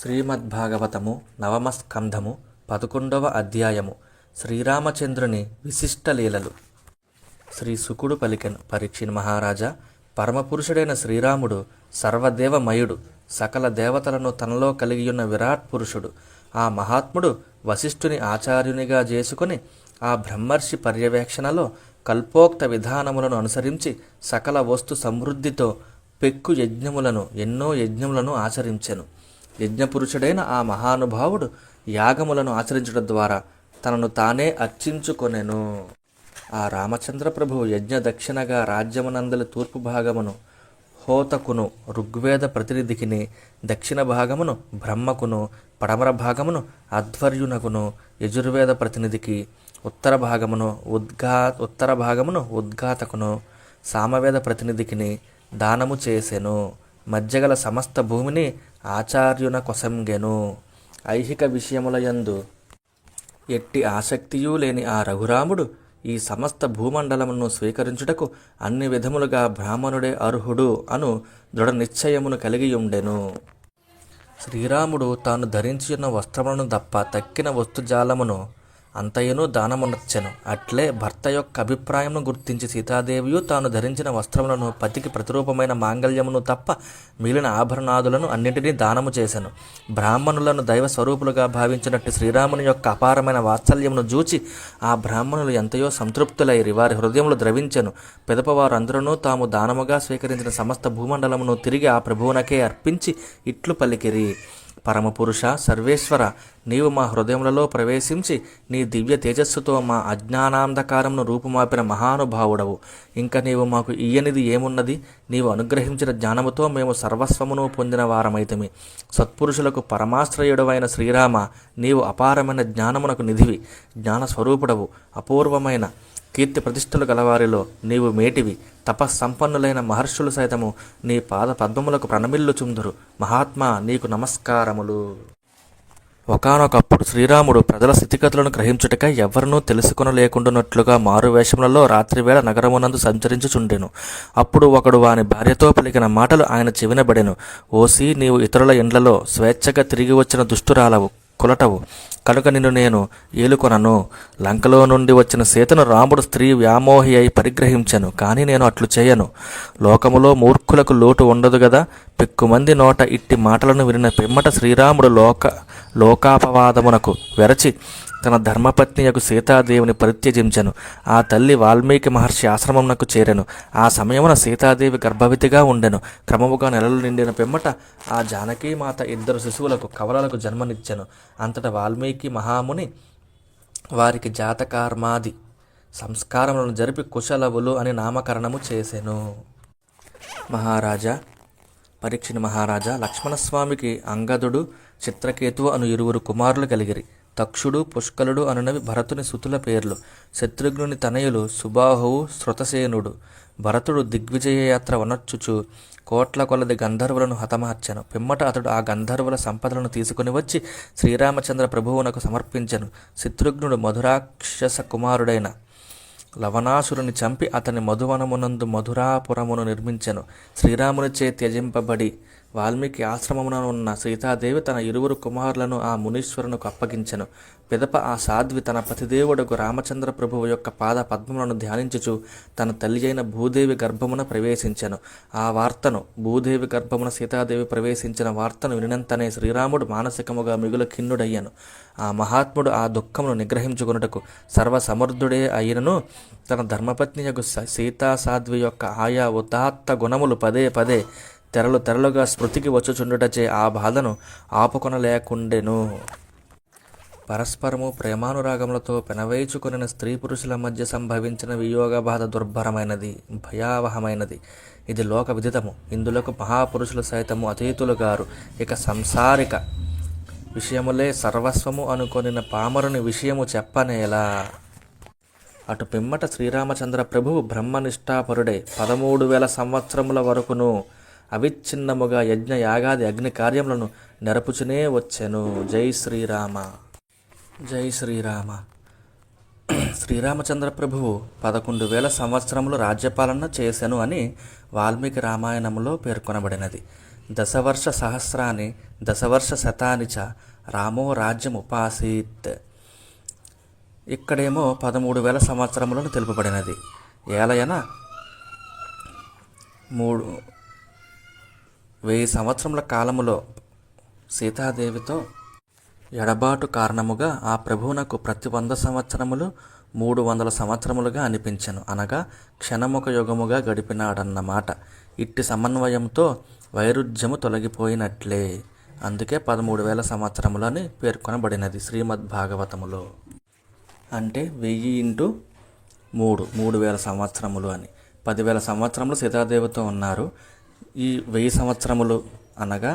శ్రీమద్భాగవతము నవమ స్కంధము 11వ అధ్యాయము. శ్రీరామచంద్రుని విశిష్ట లీలలు. శ్రీ శుకుడు పలికెను, పరీక్షిన్ మహారాజా, పరమపురుషుడైన శ్రీరాముడు సర్వదేవమయుడు, సకల దేవతలను తనలో కలిగియున్న విరాట్ పురుషుడు. ఆ మహాత్ముడు వశిష్ఠుని ఆచార్యునిగా చేసుకుని ఆ బ్రహ్మర్షి పర్యవేక్షణలో కల్పోక్త విధానములను అనుసరించి సకల వస్తు సమృద్ధితో పెక్కు ఎన్నో యజ్ఞములను ఆచరించెను. యజ్ఞపురుషుడైన ఆ మహానుభావుడు యాగములను ఆచరించడం ద్వారా తనను తానే అర్చించుకొనెను. ఆ రామచంద్ర ప్రభువు యజ్ఞ దక్షిణగా రాజ్యమునందలి తూర్పు భాగమును హోతకును ఋగ్వేద ప్రతినిధికిని, దక్షిణ భాగమును బ్రహ్మకును, పడమర భాగమును అధ్వర్యునకును, యజుర్వేద ప్రతినిధికి, ఉత్తర భాగమును ఉద్గాతకును, సామవేద ప్రతినిధికిని దానము చేసెను. మధ్యగల సమస్త భూమిని ఆచార్యున కొసంగెను. ఐహిక విషయములయందు ఎట్టి ఆసక్తియూ లేని ఆ రఘురాముడు ఈ సమస్త భూమండలమును స్వీకరించుటకు అన్ని విధములుగా బ్రాహ్మణుడే అర్హుడు అను దృఢ నిశ్చయమును కలిగియుండెను. శ్రీరాముడు తాను ధరించిన వస్త్రములను తప్ప తక్కిన వస్తుజాలమును అంతయును దానమునర్చెను. అట్లే భర్త యొక్క అభిప్రాయమును గుర్తించి సీతాదేవియు తాను ధరించిన వస్త్రములను, పతికి ప్రతిరూపమైన మాంగళ్యమును తప్ప మిగిలిన ఆభరణాదులను అన్నింటినీ దానము చేసెను. బ్రాహ్మణులను దైవ స్వరూపులుగా భావించినట్టు శ్రీరాముని యొక్క అపారమైన వాత్సల్యమును చూచి ఆ బ్రాహ్మణులు ఎంతయో సంతృప్తులైరి. వారి హృదయములు ద్రవించెను. పిదప వారందరూ తాము దానముగా స్వీకరించిన సమస్త భూమండలమును తిరిగి ఆ ప్రభువునకే అర్పించి ఇట్లు పలికిరి: పరమపురుష, సర్వేశ్వర, నీవు మా హృదయములలో ప్రవేశించి నీ దివ్య తేజస్సుతో మా అజ్ఞానాంధకారమును రూపుమాపిన మహానుభావుడవు. ఇంకా నీవు మాకు ఇయ్యనిది ఏమున్నది? నీవు అనుగ్రహించిన జ్ఞానముతో మేము సర్వస్వమును పొందిన వారమైతిమి. సత్పురుషులకు పరమాశ్రయుడవైన శ్రీరామ, నీవు అపారమైన జ్ఞానమునకు నిధివి, జ్ఞానస్వరూపుడవు. అపూర్వమైన కీర్తి ప్రతిష్టలు గలవారిలో నీవు మేటివి. తపస్సంపన్నులైన మహర్షులు సైతము నీ పాద పద్మములకు ప్రణమిల్లుచుందురు. మహాత్మా, నీకు నమస్కారములు. ఒకానొకప్పుడు శ్రీరాముడు ప్రజల స్థితిగతులను గ్రహించుటకై ఎవ్వరనూ తెలుసుకొనలేకుండానట్లుగా మారువేషములలో రాత్రివేళ నగరమునందు సంచరించుచుండెను. అప్పుడు ఒకడు వాని భార్యతో పలికిన మాటలు ఆయన చెవినబడెను. ఓసి, నీవు ఇతరుల ఇండ్లలో స్వేచ్ఛగా తిరిగి వచ్చిన దుష్టురాలవు, కులటవు కనుక నిన్ను నేను ఏలుకొనను. లంకలో నుండి వచ్చిన సీతను రాముడు స్త్రీ వ్యామోహి అయి పరిగ్రహించెను, కానీ నేను అట్లు చేయను. లోకములో మూర్ఖులకు లోటు ఉండదు గదా. పెక్కుమంది నోట ఇట్టి మాటలను వినిన పిమ్మట శ్రీరాముడు లోకాపవాదమునకు వెరచి తన ధర్మపత్నియకు సీతాదేవిని పరిత్యజించెను. ఆ తల్లి వాల్మీకి మహర్షి ఆశ్రమమునకు చేరెను. ఆ సమయమున సీతాదేవి గర్భవతిగా ఉండెను. క్రమముగా నెలలు నిండిన పిమ్మట ఆ జానకీమాత 2 శిశువులకు కవలలకు జన్మనిచ్చెను. అంతటా వాల్మీకి మహాముని వారికి జాతకర్మాది సంస్కారములను జరిపి కుశలవులు అని నామకరణము చేసెను. పరీక్షిణ మహారాజా, లక్ష్మణస్వామికి అంగదుడు, చిత్రకేతువు అను 2 కుమారులు కలిగిరి. తక్షుడు, పుష్కలుడు అనునవి భరతుని సుతుల పేర్లు. శత్రుఘ్నుని తనయులు సుబాహువు, శృతసేనుడు. భరతుడు దిగ్విజయయాత్ర వనర్చుచు కోట్ల కొలది గంధర్వులను హతమార్చెను. పిమ్మట అతడు ఆ గంధర్వుల సంపదలను తీసుకుని వచ్చి శ్రీరామచంద్ర ప్రభువునకు సమర్పించెను. శత్రుఘ్నుడు మధురాక్షస కుమారుడైన లవణాసురుని చంపి అతని మధువనమునందు మధురాపురమును నిర్మించెను. శ్రీరామునిచే త్యజింపబడి వాల్మీకి ఆశ్రమమున ఉన్న సీతాదేవి తన 2 కుమారులను ఆ మునీశ్వరునకు అప్పగించెను. పిదప ఆ సాధ్వి తన పతిదేవుడకు రామచంద్ర ప్రభువు యొక్క పాద పద్మములను ధ్యానించుచు తన తల్లి అయిన భూదేవి గర్భమున ప్రవేశించెను. భూదేవి గర్భమున సీతాదేవి ప్రవేశించిన వార్తను వినినంతనే శ్రీరాముడు మానసికముగా మిగులు ఖిన్నుడయ్యను. ఆ మహాత్ముడు ఆ దుఃఖమును నిగ్రహించుకొనుటకు సర్వసమర్థుడే అయినను తన ధర్మపత్ని యొక్క సీతా సాధ్వి యొక్క ఆయా ఉదాత్త గుణములు పదే పదే తెరలుగా స్మృతికి వచ్చుచుండుటచే ఆ బాధను ఆపుకొనలేకుండెను. పరస్పరము ప్రేమానురాగములతో పెనవేచుకొనిన స్త్రీ పురుషుల మధ్య సంభవించిన వియోగ బాధ దుర్భరమైనది, భయావహమైనది. ఇది లోక విదితము. ఇందులకు మహాపురుషులు సైతము అతీతులు గారు. ఇక సంసారిక విషయములే సర్వస్వము అనుకొనిన పామరుని విషయము చెప్పనేలా. అటు పిమ్మట శ్రీరామచంద్ర ప్రభువు బ్రహ్మనిష్ఠాపరుడై 13,000 సంవత్సరముల వరకును అవిచ్ఛిన్నముగా యజ్ఞ యాగాది అగ్ని కార్యములను నెరపుచునే వచ్చెను. జై శ్రీరామ, జై శ్రీరామ. శ్రీరామచంద్ర ప్రభువు 11,000 సంవత్సరములు రాజ్యపాలన చేసెను అని వాల్మీకి రామాయణములో పేర్కొనబడినది. దశవర్ష సహస్రాన్ని దశవర్ష శతాని చ రామో రాజ్యముపాసీత్. ఇక్కడేమో 13,000 సంవత్సరములను తెలుపబడినది. ఏలయన 1000 సంవత్సరముల కాలములో సీతాదేవితో ఎడబాటు కారణముగా ఆ ప్రభువునకు ప్రతి 100 సంవత్సరములు 300 సంవత్సరములుగా అనిపించెను, అనగా క్షణముక యుగముగా గడిపినాడన్నమాట. ఇట్టి సమన్వయంతో వైరుధ్యము తొలగిపోయినట్లే. అందుకే 13,000 సంవత్సరములని పేర్కొనబడినది శ్రీమద్భాగవతములో. అంటే 1000 ఇంటూ 3,000 సంవత్సరములు అని. 10,000 సంవత్సరములు సీతాదేవితో ఉన్నారు. ఈ 1000 సంవత్సరములు అనగా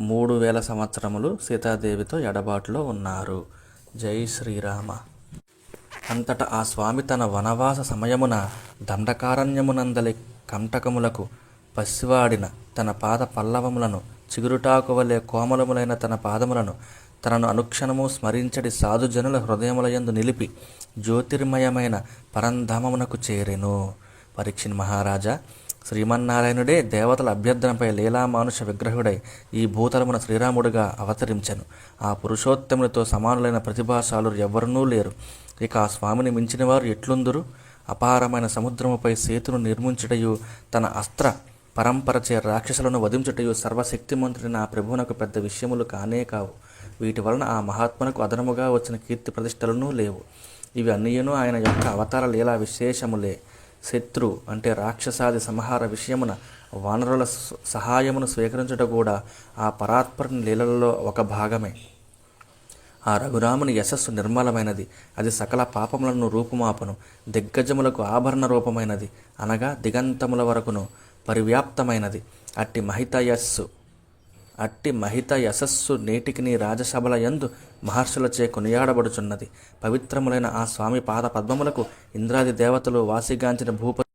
3,000 సంవత్సరములు సీతాదేవితో ఎడబాటులో ఉన్నారు. జై శ్రీరామ. అంతటా ఆ స్వామి తన వనవాస సమయమున దండకారణ్యమునందలి కంటకములకు పసివాడిన తన పాద పల్లవములను, చిగురుటాకు వలె కోమలములైన తన పాదములను తనను అనుక్షణము స్మరించడి సాధుజనుల హృదయములయందు నిలిపి జ్యోతిర్మయమైన పరంధామమునకు చేరెను. పరీక్షిత్ మహారాజా, శ్రీమన్నారాయణుడే దేవతల అభ్యర్థనపై లీలామానుష విగ్రహుడై ఈ భూతలమున శ్రీరాముడుగా అవతరించెను. ఆ పురుషోత్తమునితో సమానులైన ప్రతిభాశాలురు ఎవ్వరూ లేరు. ఇక ఆ స్వామిని మించిన వారు ఎట్లుందురు? అపారమైన సముద్రముపై సేతును నిర్మించుటయు, తన అస్త్ర పరంపరచే రాక్షసులను వధించుటయు సర్వశక్తిమంతుడైన ఆ ప్రభువునకు పెద్ద విషయములు కానే కావు. వీటి వలన ఆ మహాత్మునకు అదనముగా వచ్చిన కీర్తి ప్రతిష్టలను లేవు. ఇవి అన్నీయును ఆయన యొక్క అవతార లీలా విశేషములే. శత్రు అంటే రాక్షసాది సంహార విషయమున వానరుల సహాయమును స్వీకరించుట కూడా ఆ పరాత్పరుని లీలలలో ఒక భాగమే. ఆ రఘురాముని యశస్సు నిర్మలమైనది, అది సకల పాపములను రూపుమాపును. దిగ్గజములకు ఆభరణ రూపమైనది, అనగా దిగంతముల వరకును పరివ్యాప్తమైనది. అట్టి మహిత యశస్సు నేటికి నీ రాజసభల యందు మహర్షులచే కొనియాడబడుచున్నది. పవిత్రములైన ఆ స్వామి పాద పద్మములకు ఇంద్రాది దేవతలు వాసిగాంచిన భూపతి